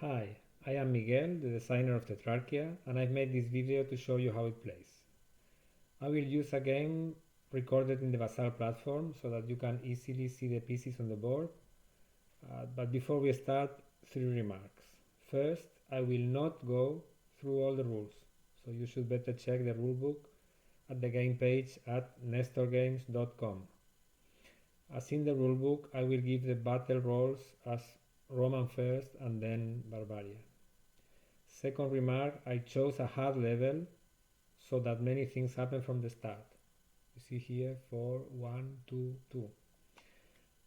Hi, I am Miguel, the designer of Tetrarchia, and I've made this video to show you how it plays. I will use a game recorded in the Basal platform so that you can easily see the pieces on the board. But before we start, three remarks. First, I will not go through all the rules, so you should better check the rulebook at the game page at nestorgames.com. As in the rulebook, I will give the battle roles as Roman first and then Barbarian. Second remark, I chose a hard level so that many things happen from the start. You see here 4, 1, 2, 2.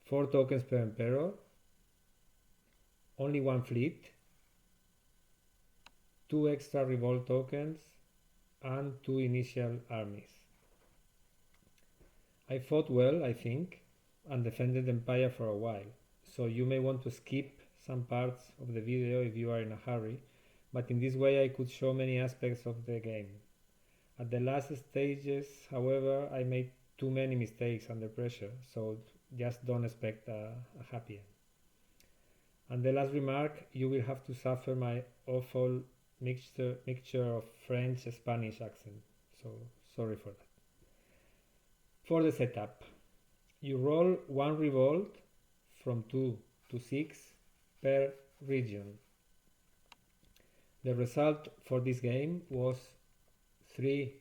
4 tokens per emperor, only one fleet, 2 extra revolt tokens, and 2 initial armies. I fought well, I think, and defended the Empire for a while, so you may want to skip some parts of the video if you are in a hurry, but in this way I could show many aspects of the game. At the last stages, however, I made too many mistakes under pressure, so just don't expect a happy end. And the last remark, you will have to suffer my awful mixture of French-Spanish accent, so sorry for that. For the setup, you roll 1 revolt from 2 to 6 per region. The result for this game was 3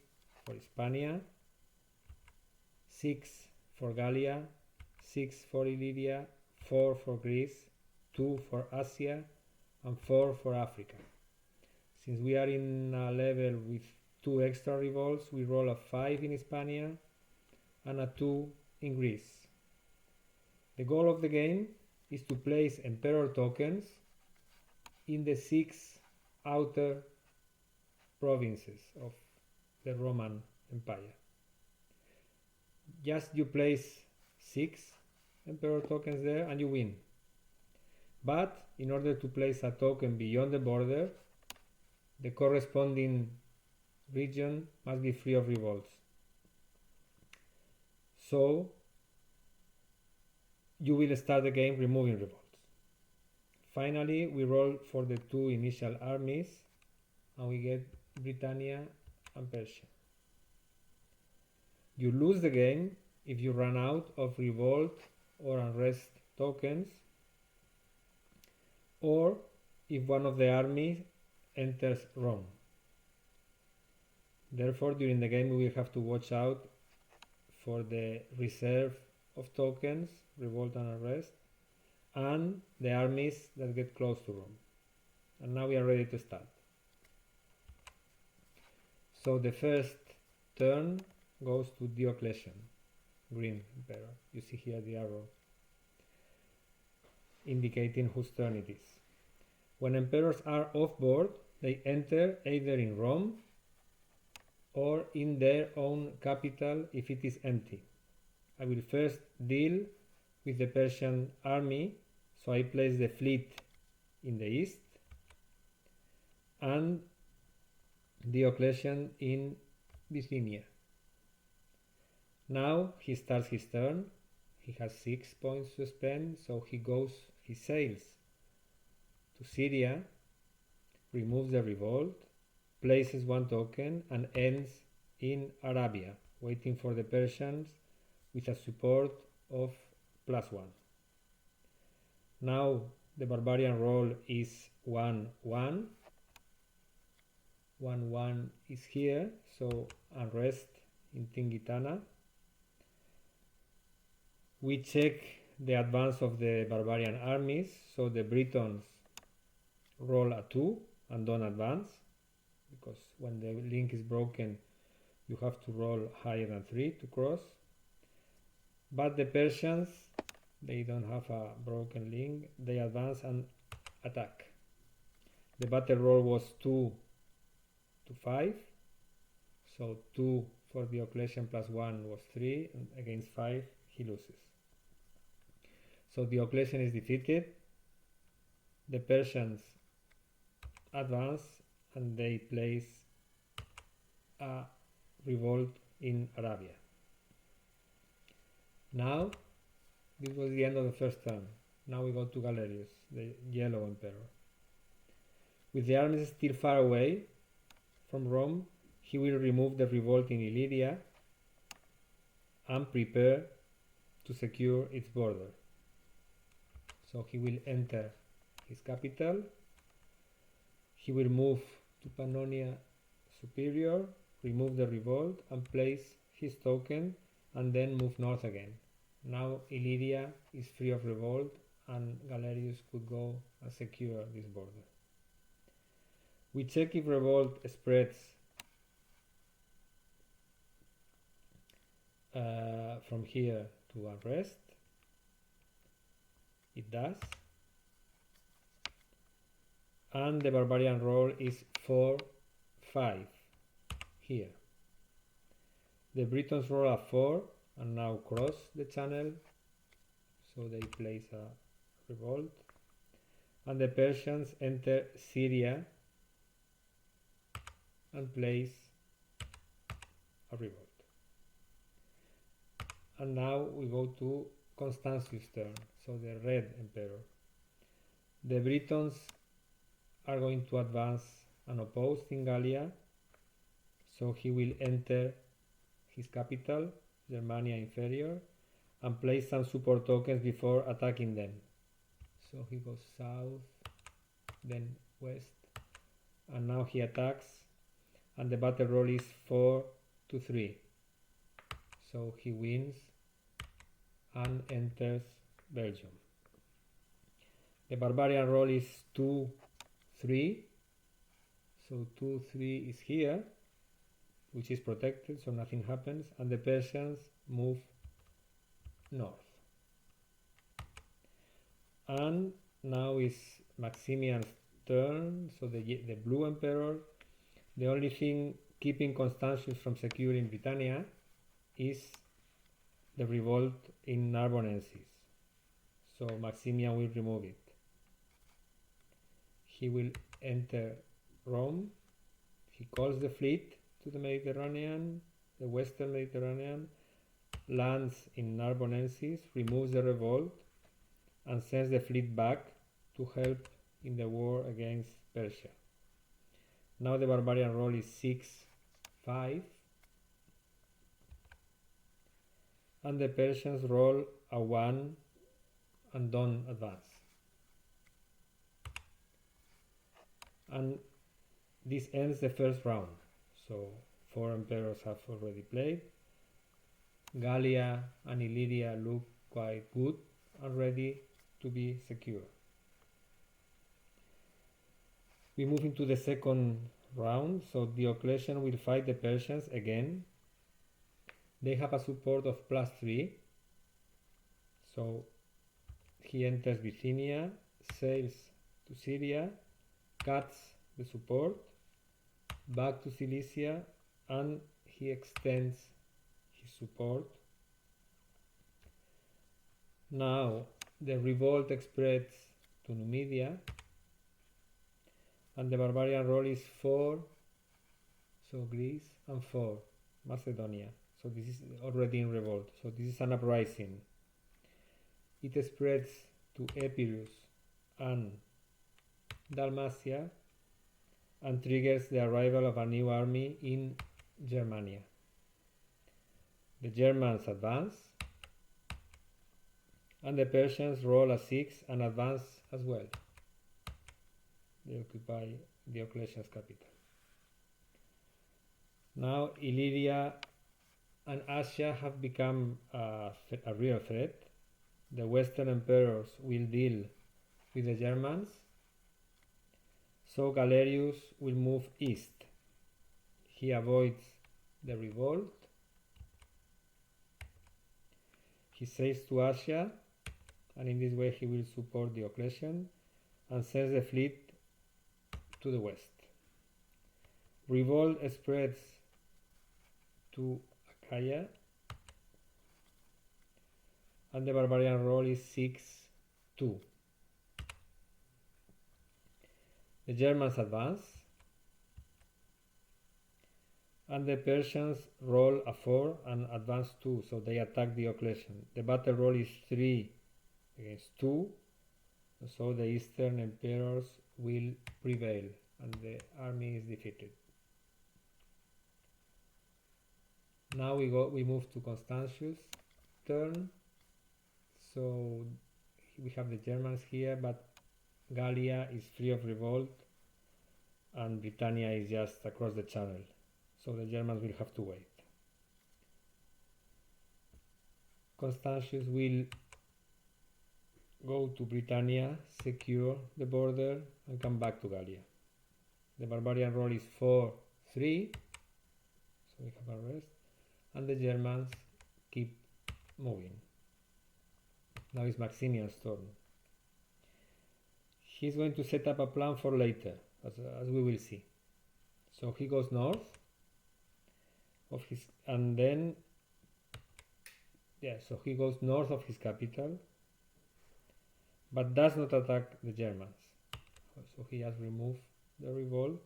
for Hispania, 6 for Gallia, 6 for Illyria, 4 for Greece, 2 for Asia, and 4 for Africa. Since we are in a level with 2 extra revolts, we roll a 5 in Hispania and a 2 in Greece. The goal of the game is to place emperor tokens in the 6 outer provinces of the Roman Empire. Just you place 6 emperor tokens there and you win. But in order to place a token beyond the border, the corresponding region must be free of revolts. So you will start the game removing revolts. Finally, we roll for the 2 initial armies and we get Britannia and Persia. You lose the game if you run out of revolt or unrest tokens, or if one of the armies enters Rome. Therefore, during the game we will have to watch out for the reserve of tokens, revolt and unrest, and the armies that get close to Rome. And now we are ready to start. So the first turn goes to Diocletian, green emperor. You see here the arrow indicating whose turn it is. When emperors are off board, they enter either in Rome or in their own capital if it is empty. I will first deal with the Persian army, so I place the fleet in the east and Diocletian in Bithynia. Now he starts his turn. He has 6 points to spend, so he sails to Syria, removes the revolt, places 1 token and ends in Arabia, waiting for the Persians with a support of +1. Now the barbarian roll is 1, 1. 1, 1 is here, so unrest in Tingitana. We check the advance of the barbarian armies, so the Britons roll a 2 and don't advance, because when the link is broken you have to roll higher than 3 to cross. But the Persians, they don't have a broken link, they advance and attack. The battle roll was 2 to 5, so 2 for Diocletian +1 was 3, and against 5 he loses. So Diocletian is defeated, the Persians advance and they place a revolt in Arabia. Now, this was the end of the first turn. Now we go to Galerius, the yellow emperor. With the armies still far away from Rome, he will remove the revolt in Illyria and prepare to secure its border. So he will enter his capital, he will move to Pannonia Superior, remove the revolt and place his token, and then move north again. Now Illyria is free of revolt and Galerius could go and secure this border. We check if revolt spreads from here to Arrest. It does. And the barbarian roll is 4-5 here. The Britons roll a 4 and now cross the channel, so they place a revolt. And the Persians enter Syria and place a revolt. And now we go to Constantius' turn, so the Red Emperor. The Britons are going to advance and oppose in Gallia, so he will enter his capital, Germania Inferior, and place some support tokens before attacking them. So he goes south, then west, and now he attacks, and the battle roll is 4-3. So he wins and enters Belgium. The barbarian roll is 2-3. So 2-3 is here, which is protected, so nothing happens, and the Persians move north. And now is Maximian's turn, so the Blue Emperor. The only thing keeping Constantius from securing Britannia is the revolt in Narbonensis, so Maximian will remove it. He will enter Rome, he calls the fleet to the Mediterranean, the Western Mediterranean, lands in Narbonensis, removes the revolt, and sends the fleet back to help in the war against Persia. Now the barbarian roll is 6-5, and the Persians roll a 1 and don't advance. And this ends the first round, so 4 emperors have already played. Gallia and Illyria look quite good and ready to be secure. We move into the second round, so Diocletian will fight the Persians again. They have a support of +3, so he enters Bithynia, sails to Syria, cuts the support, back to Cilicia, and he extends his support. Now the revolt spreads to Numidia, and the barbarian roll is 4, so Greece, and 4, Macedonia. So this is already in revolt, so this is an uprising. It spreads to Epirus and Dalmatia and triggers the arrival of a new army in Germania. The Germans advance, and the Persians roll a 6 and advance as well. They occupy Diocletian's capital. Now Illyria and Asia have become a real threat. The Western emperors will deal with the Germans, so Galerius will move east. He avoids the revolt. He sails to Asia, and in this way he will support Diocletian and sends the fleet to the west. Revolt spreads to Achaia, and the barbarian roll is 6-2. The Germans advance, and the Persians roll a 4 and advance 2, so they attack Diocletian. The battle roll is 3 against 2, So the Eastern emperors will prevail and the army is defeated. Now we move to Constantius' turn. So we have the Germans here, but Gallia is free of revolt and Britannia is just across the channel. So the Germans will have to wait. Constantius will go to Britannia, secure the border, and come back to Gallia. The barbarian roll is 4-3, so we have a rest, and the Germans keep moving. Now it's Maximian's turn. He's going to set up a plan for later, as we will see. So he goes north of his, and then, so he goes north of his capital, but does not attack the Germans. So he has removed the revolt.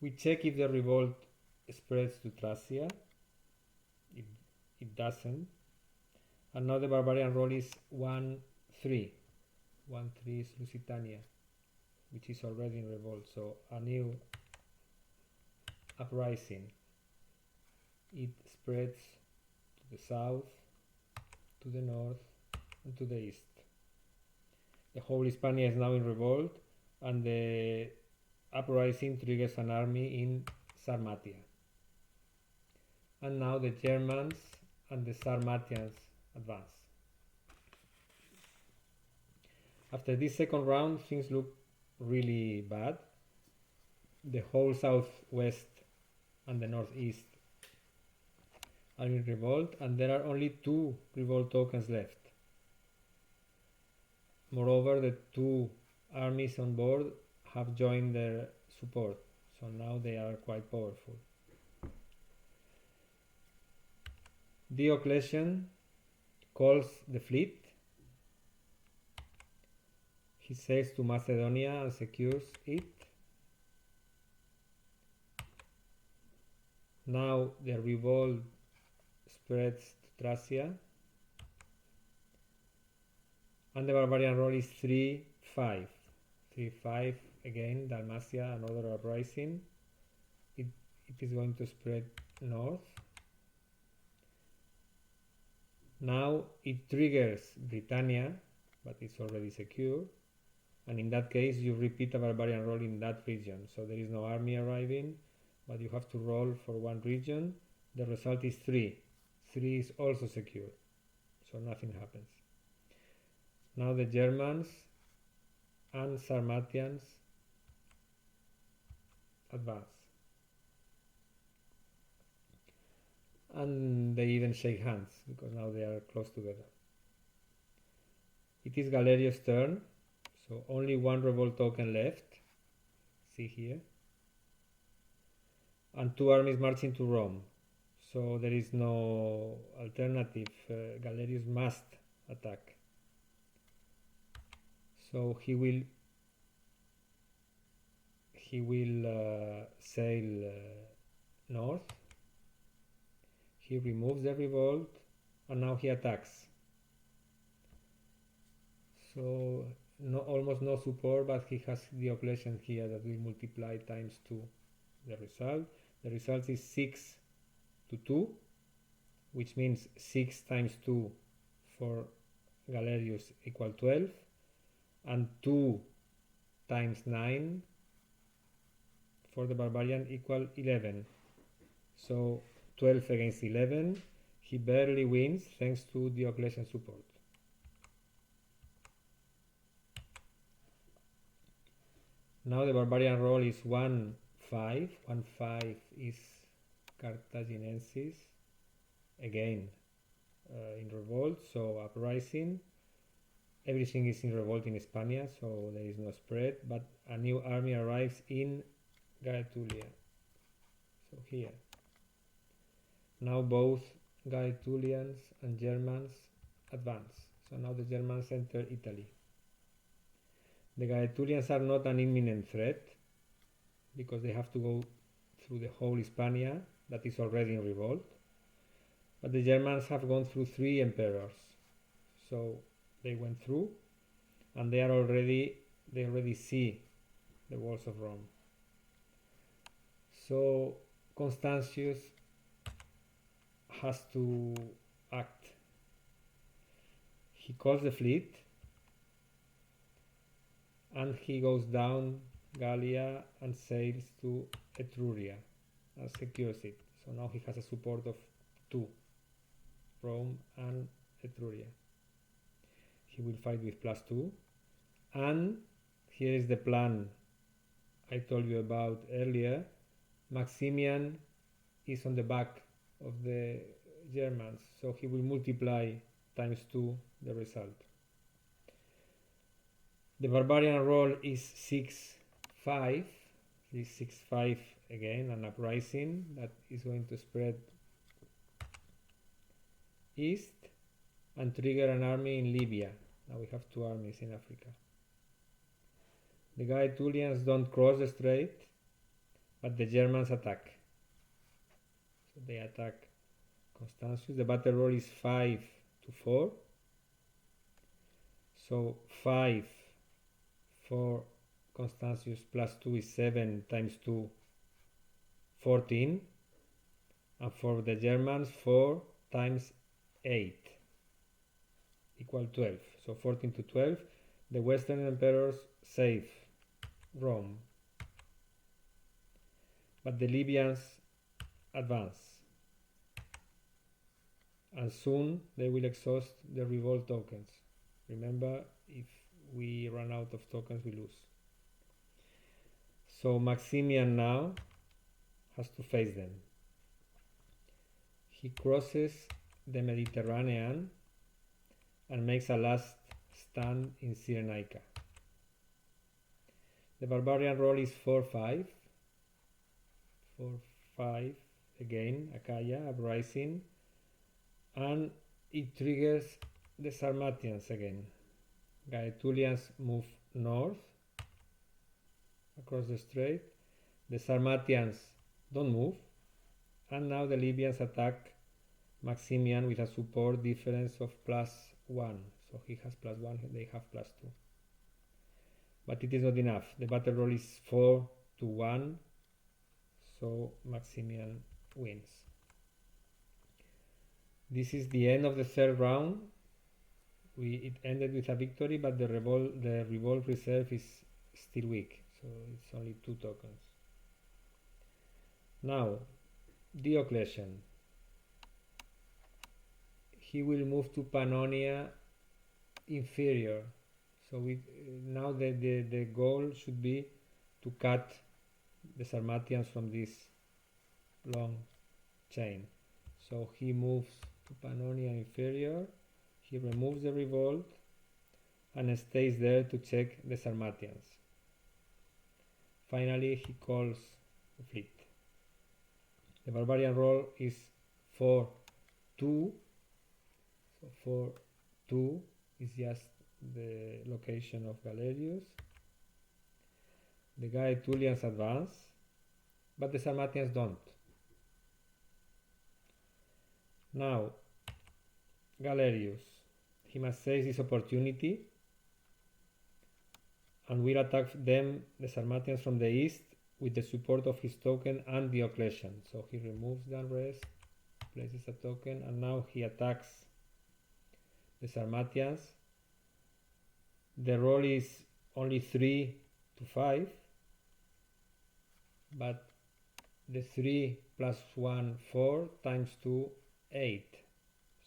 We check if the revolt spreads to Thracia. It doesn't. And now the barbarian roll is 1-3. 1-3 is Lusitania, which is already in revolt. So a new uprising. It spreads to the south, to the north, and to the east. The whole Hispania is now in revolt, and the uprising triggers an army in Sarmatia. And now the Germans and the Sarmatians advance. After this second round, things look really bad. The whole southwest and the northeast are in revolt, and there are only 2 revolt tokens left. Moreover, the 2 armies on board have joined their support, so now they are quite powerful. Diocletian calls the fleet. He sails to Macedonia and secures it. Now the revolt spreads to Thracia, and the barbarian roll is 3-5. 3-5 again, Dalmatia, another uprising. It is going to spread north. Now it triggers Britannia, but it's already secure, and in that case you repeat a barbarian roll in that region. So there is no army arriving, but you have to roll for one region. The result is 3. 3 is also secure, so nothing happens. Now the Germans and Sarmatians advance. And they even shake hands, because now they are close together. It is Galerius' turn, so only 1 revolt token left, see here, and 2 armies marching to Rome, so there is no alternative. Galerius must attack, so he will sail north. He removes the revolt, and now he attacks. So almost no support, but he has Diocletian here that will multiply times 2 the result. The result is 6-2, which means 6 times 2 for Galerius equal 12, and 2 times 9 for the barbarian equal 11. So 12 against 11, he barely wins thanks to Diocletian's support. Now the barbarian roll is 1-5. 1-5 is Carthaginensis, again in revolt, so uprising. Everything is in revolt in Hispania, so there is no spread, but a new army arrives in Gaetulia. So here. Now both Gaetulians and Germans advance. So now the Germans enter Italy. The Gaetulians are not an imminent threat, because they have to go through the whole Hispania that is already in revolt. But the Germans have gone through 3 emperors. So they went through, and they already see the walls of Rome. So Constantius has to act. He calls the fleet and he goes down Gallia and sails to Etruria and secures it. So now he has a support of 2, Rome and Etruria. He will fight with +2, and here is the plan I told you about earlier. Maximian is on the back of the Germans, so he will multiply times 2 the result. The barbarian roll is 6-5. This 6-5 again, an uprising that is going to spread east and trigger an army in Libya. Now we have 2 armies in Africa. The Gaetulians don't cross the strait, but the Germans attack. So they attack Constantius. The battle roll is 5-4. So 5 for Constantius +2 is 7 times 2, 14. And for the Germans, 4 times 8 equal 12. So 14 to 12. The Western emperors save Rome, but the Libyans advance, and soon they will exhaust the revolt tokens. Remember, if we run out of tokens, we lose. So Maximian now has to face them. He crosses the Mediterranean and makes a last stand in Cyrenaica. The barbarian roll is 4-5. 4-5 again, Achaia, uprising, and it triggers the Sarmatians again. Gaetulians move north across the strait. The Sarmatians don't move, and now the Libyans attack Maximian with a support difference of +1. So he has +1, they have +2. But it is not enough. The battle roll is 4-1, so Maximian wins. This is the end of the third round. It ended with a victory, but the revolt reserve is still weak, so it's only 2 tokens. Now, Diocletian. He will move to Pannonia Inferior. So now the goal should be to cut the Sarmatians from this long chain. So he moves to Pannonia Inferior, he removes the revolt and stays there to check the Sarmatians. Finally, he calls the fleet. The barbarian roll is 4-2. So 4-2 is just the location of Galerius. The Gaetulians advance, but the Sarmatians don't. Now, Galerius, he must seize this opportunity and will attack them, the Sarmatians, from the east with the support of his token and Diocletian. So he removes the unrest, places a token, and now he attacks the Sarmatians. The roll is only 3-5, but the 3 plus 1, 4 times 2, 8.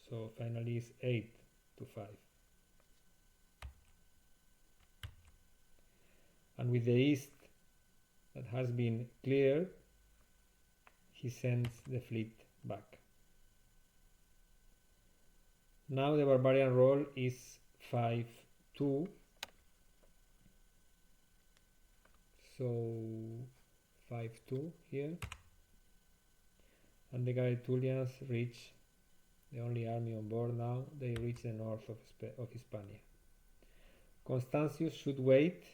So finally it's 8-5. And with the east that has been cleared, he sends the fleet back. Now the barbarian roll is 5-2. So 5-2 here. And the Gaetulians reach, the only army on board now, they reach the north of Hispania. Constantius should wait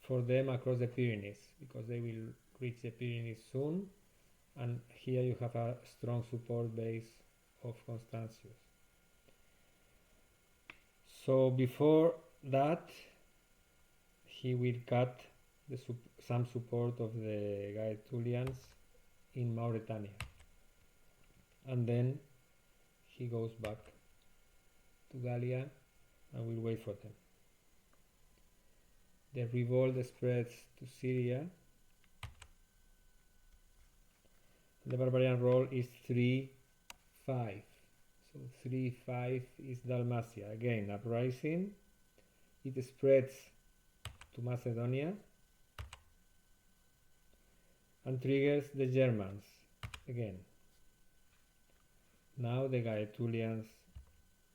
for them across the Pyrenees, because they will reach the Pyrenees soon, and here you have a strong support base of Constantius. So before that, he will cut some support of the Gaetulians in Mauritania, and then he goes back to Gallia and will wait for them. The revolt spreads to Syria. The barbarian roll is 3-5. So 3-5 is Dalmatia. Again, uprising. It spreads to Macedonia and triggers the Germans again. Now the Gaetulians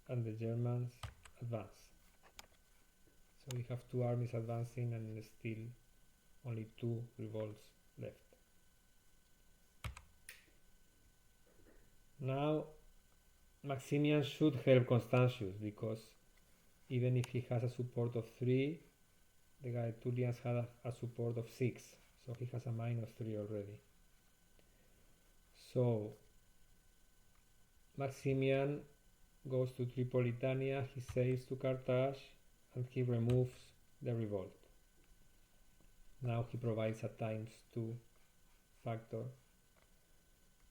and the Germans advance. So we have two armies advancing and still only two revolts left. Now Maximian should help Constantius, because even if he has a support of 3, the Gaetulians have a support of 6, so he has a -3 already. So Maximian goes to Tripolitania, he sails to Carthage, and he removes the revolt. Now he provides a ×2 factor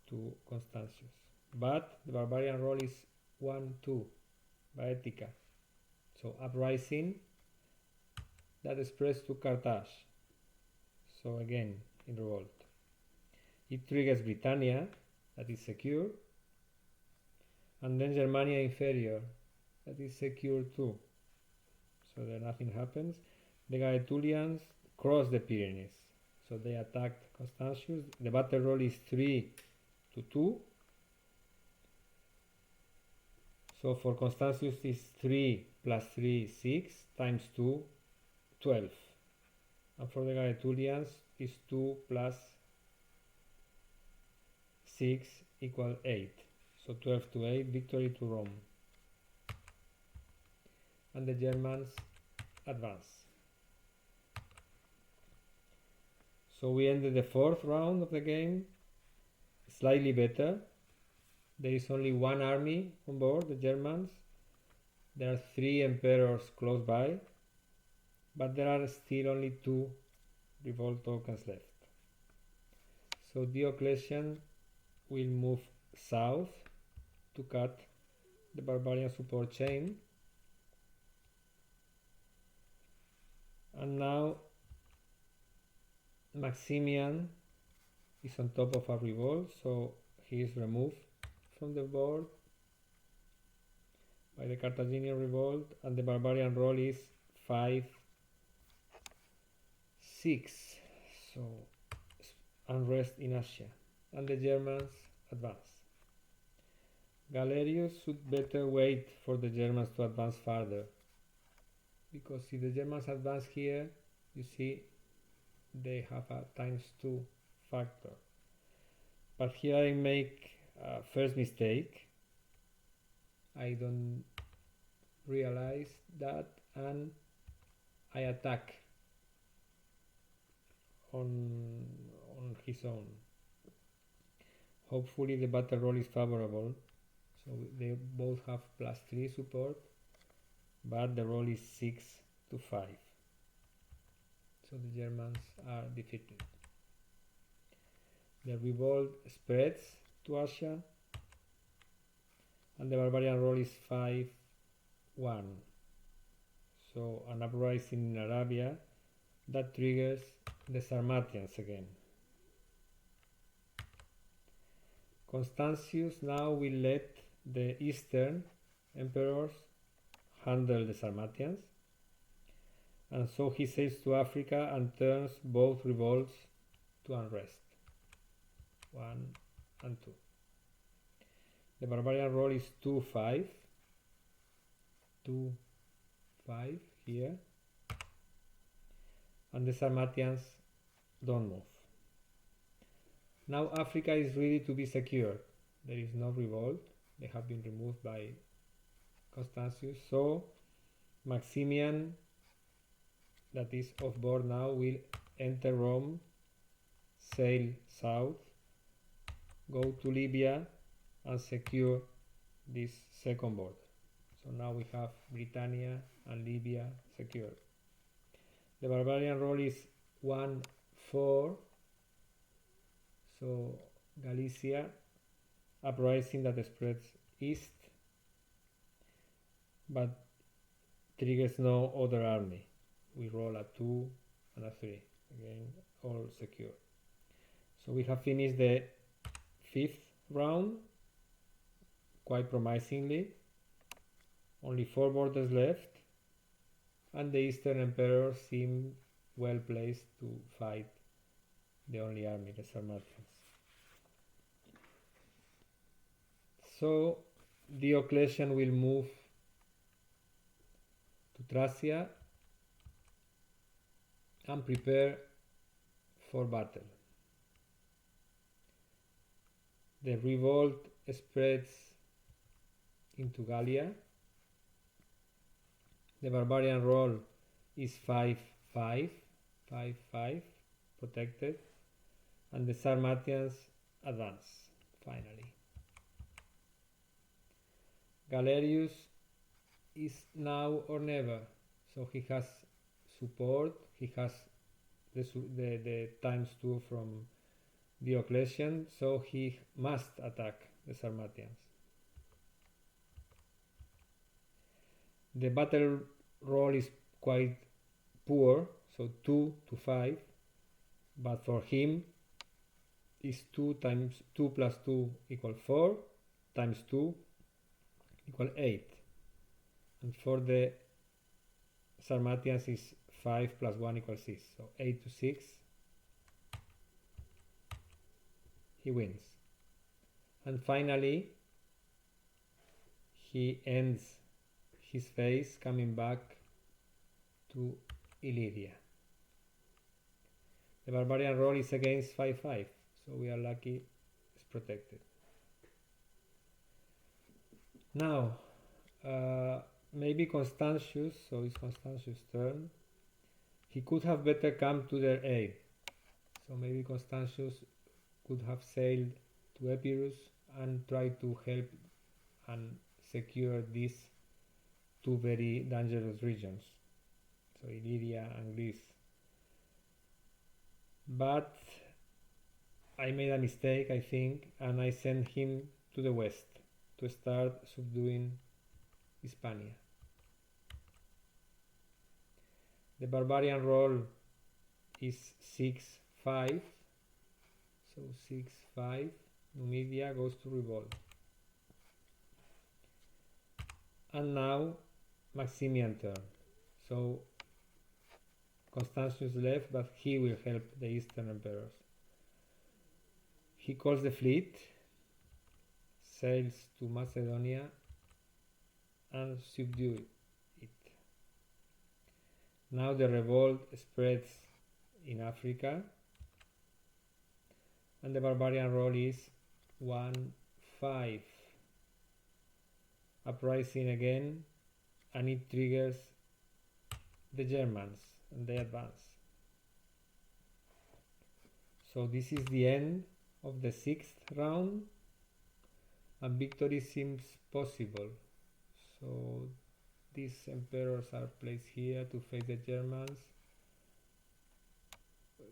to Constantius. But the barbarian roll is 1-2, Baetica. So uprising, that spreads to Carthage. So again, in revolt. It triggers Britannia, that is secure, and then Germania Inferior, that is secure too. So there nothing happens. The Gaetulians cross the Pyrenees, so they attacked Constantius. The battle roll is 3-2. So for Constantius is 3 + 3, 6, ×2, 12. And for the Gaetulians is 2 + 6 = 8. So 12-8, victory to Rome. And the Germans advance. So we ended the 4th round of the game slightly better. There is only one army on board, the Germans. There are 3 emperors close by, but there are still only 2 revolt tokens left. So Diocletian will move south to cut the barbarian support chain. And now Maximian is on top of a revolt, so he is removed from the board by the Carthaginian revolt, and the barbarian roll is 5-6. So unrest in Asia, and the Germans advance. Galerius should better wait for the Germans to advance further, because if the Germans advance here, you see they have a ×2 factor. But here I make a first mistake. I don't realize that, and I attack on his own. Hopefully the battle roll is favorable, so they both have +3 support, but the roll is 6-5. So the Germans are defeated. The revolt spreads to Asia, and the barbarian roll is 5-1. So an uprising in Arabia that triggers the Sarmatians again. Constantius now will let the Eastern emperors handle the Sarmatians, and so he sails to Africa and turns both revolts to unrest, 1 and 2. The barbarian roll is 2-5, 2-5 here, and the Sarmatians don't move. Now Africa is ready to be secured. There is no revolt. They have been removed by Constantius. So Maximian, that is off board now, will enter Rome, sail south, go to Libya, and secure this second border. So now we have Britannia and Libya secured. The barbarian roll is 1-4, so Galicia uprising that spreads east, but triggers no other army. We roll a 2 and a 3, again all secure. So we have finished the 5th round quite promisingly. Only 4 borders left, and the Eastern Emperor seemed well placed to fight the only army, the Sarmatians. So Diocletian will move to Thracia and prepare for battle. The revolt spreads into Gallia. The barbarian roll is 5-5, protected, and the Sarmatians advance finally. Galerius is now or never, so he has support, he has the ×2 from Diocletian, so he must attack the Sarmatians. The battle roll is quite poor, so 2-5, but for him is 2 plus 2 equal 4, times 2 equal 8, and for the Sarmatians is 5 plus 1 equals 6, so 8-6. He wins. And finally, he ends his phase coming back to Illyria. The barbarian roll is against 5-5, so we are lucky it's protected. Now, maybe Constantius, so it's Constantius' turn. He could have better come to their aid. So maybe Constantius could have sailed to Epirus and tried to help and secure these 2 very dangerous regions, so Illyria and Greece. But I made a mistake, I think, and I sent him to the west to start subduing Hispania. The barbarian roll is 6-5, so 6-5, Numidia goes to revolt. And now Maximian turn. So Constantius left, but he will help the Eastern Emperors. He calls the fleet, sails to Macedonia and subdue it. Now the revolt spreads in Africa, and the barbarian roll is 1-5. Uprising again, and it triggers the Germans, and they advance. So this is the end of the 6th round, and victory seems possible. So these emperors are placed here to face the Germans.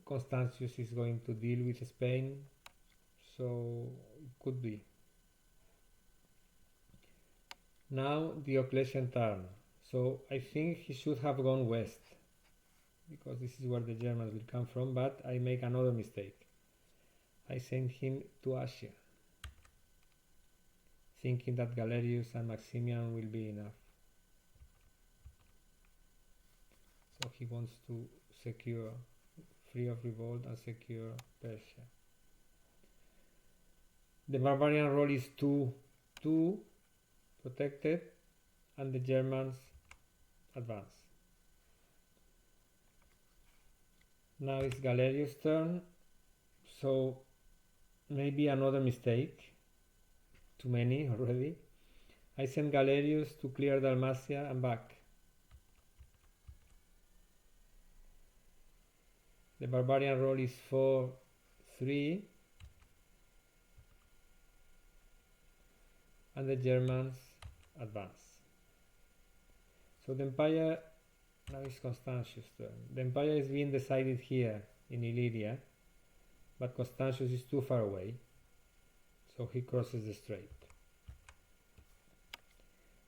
Constantius is going to deal with Spain, so it could be. Now Diocletian turn. So I think he should have gone west, because this is where the Germans will come from, but I make another mistake. I send him to Asia, thinking that Galerius and Maximian will be enough. So he wants to secure, free of revolt, and secure Persia. The barbarian roll is 2-2, protected, and the Germans advance. Now it's Galerius' turn, so maybe another mistake, too many already. I send Galerius to clear Dalmatia and back. The barbarian roll is 4-3, and the Germans advance. So the empire, now it's Constantius' turn. The empire is being decided here in Illyria, but Constantius is too far away, so he crosses the strait.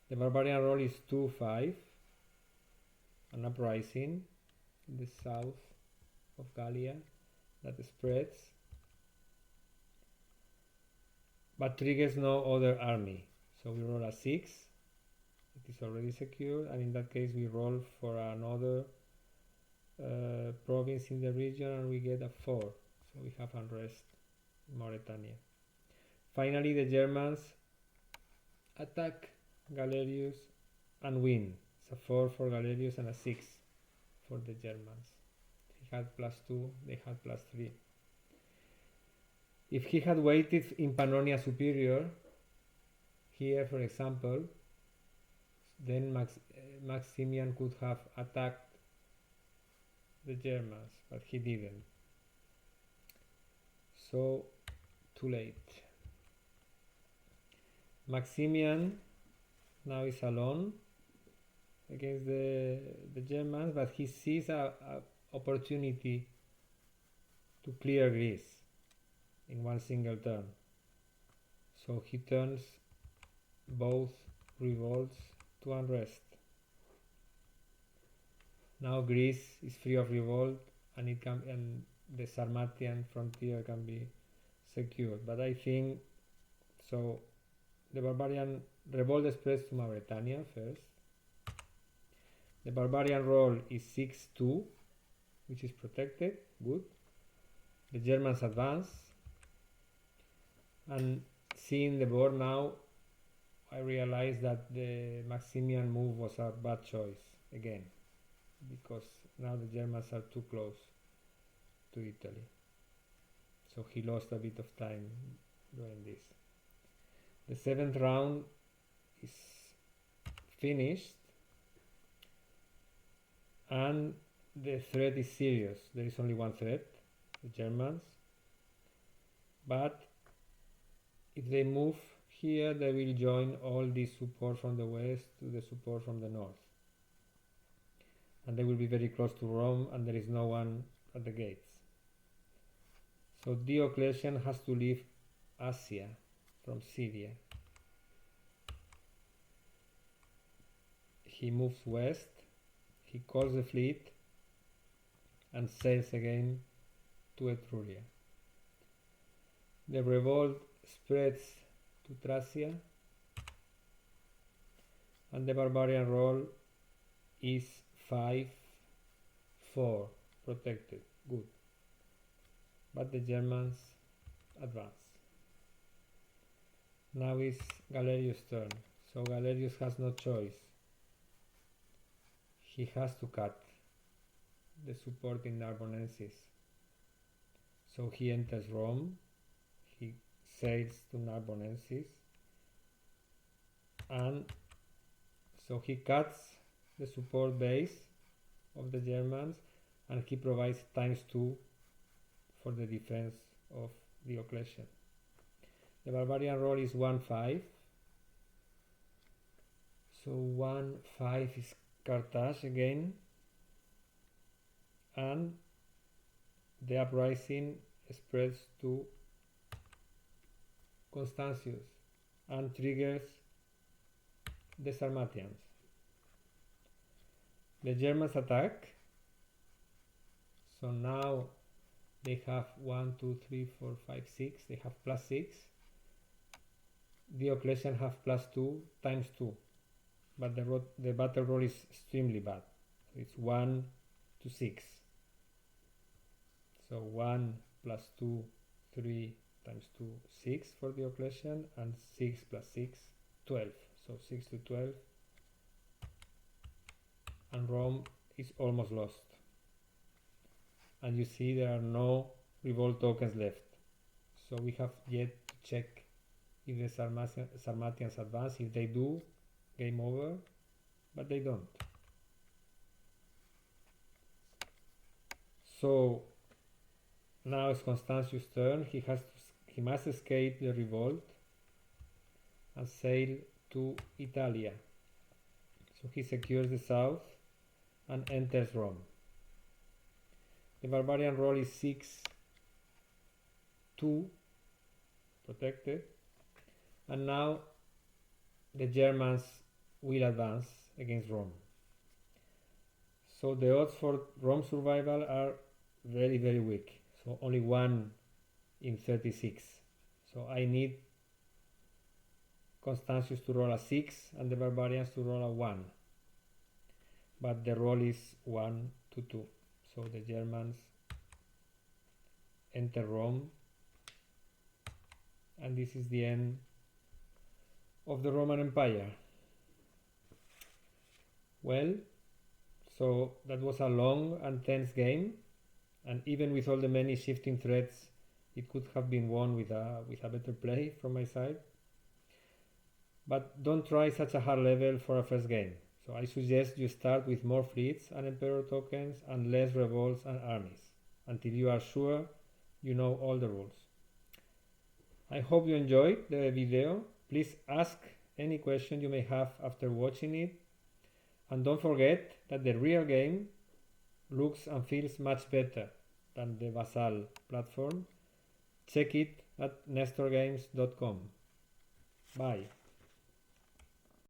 The barbarian roll is 2-5, an uprising in the south of Gallia that spreads, but triggers no other army. So we roll a 6, it is already secured, and in that case we roll for another province in the region and we get a 4. So we have unrest in Mauritania. Finally, the Germans attack Galerius and win. It's a 4 for Galerius and a 6 for the Germans. He had +2, they had +3. If he had waited in Pannonia Superior, here for example, then Maximian could have attacked the Germans, but he didn't. So, too late. Maximian now is alone against the Germans, but he sees a opportunity to clear Greece in one single turn. So he turns both revolts to unrest. Now Greece is free of revolt, and the Sarmatian frontier can be secured. But I think so. The barbarian revolt spreads to Mauritania first. The barbarian roll is 6-2, which is protected. Good. The Germans advance, and seeing the board now, I realize that the Maximian move was a bad choice again, because now the Germans are too close to Italy. So he lost a bit of time doing this. The 7th round is finished, and the threat is serious. There is only one threat, the Germans, but if they move here, they will join all this support from the west to the support from the north, and they will be very close to Rome, and there is no one at the gates. So Diocletian has to leave Asia from Syria. He moves west, he calls the fleet and sails again to Etruria. The revolt spreads to Thracia, and the barbarian roll is 5-4, protected, good. But the Germans advance. Now is Galerius' turn, so Galerius has no choice. He has to cut the support in Narbonensis. So he enters Rome, he sails to Narbonensis, and so he cuts the support base of the Germans, and he provides ×2 for the defense of Diocletian. The barbarian roll is 1-5. So 1-5 is Carthage again, and the uprising spreads to Constantius and triggers the Sarmatians. The Germans attack, so now they have 1, 2, 3, 4, 5, 6, they have +6. Diocletian have +2 ×2, but the battle roll is extremely bad. It's 1-6. So 1 + 2, 3 ×2, 6 for Diocletian, and 6 + 6, 12. So 6-12, and Rome is almost lost. And you see there are no revolt tokens left. So we have yet to check if the Sarmatians advance. If they do, game over, but they don't. So now it's Constantius' turn. He must escape the revolt and sail to Italia. So he secures the south and enters Rome. The barbarian role is 6-2, protected, and now the Germans will advance against Rome. So the odds for Rome survival are very, very weak. So only 1 in 36. So I need Constantius to roll a 6 and the barbarians to roll a 1. But the roll is 1-2. So the Germans enter Rome, and this is the end of the Roman Empire. Well, so that was a long and tense game, and even with all the many shifting threats, it could have been won with a better play from my side. But don't try such a hard level for a first game. So I suggest you start with more fleets and emperor tokens and less revolts and armies, until you are sure you know all the rules. I hope you enjoyed the video. Please ask any question you may have after watching it. And don't forget that the real game looks and feels much better than the Vassal platform. Check it at nestorgames.com. Bye.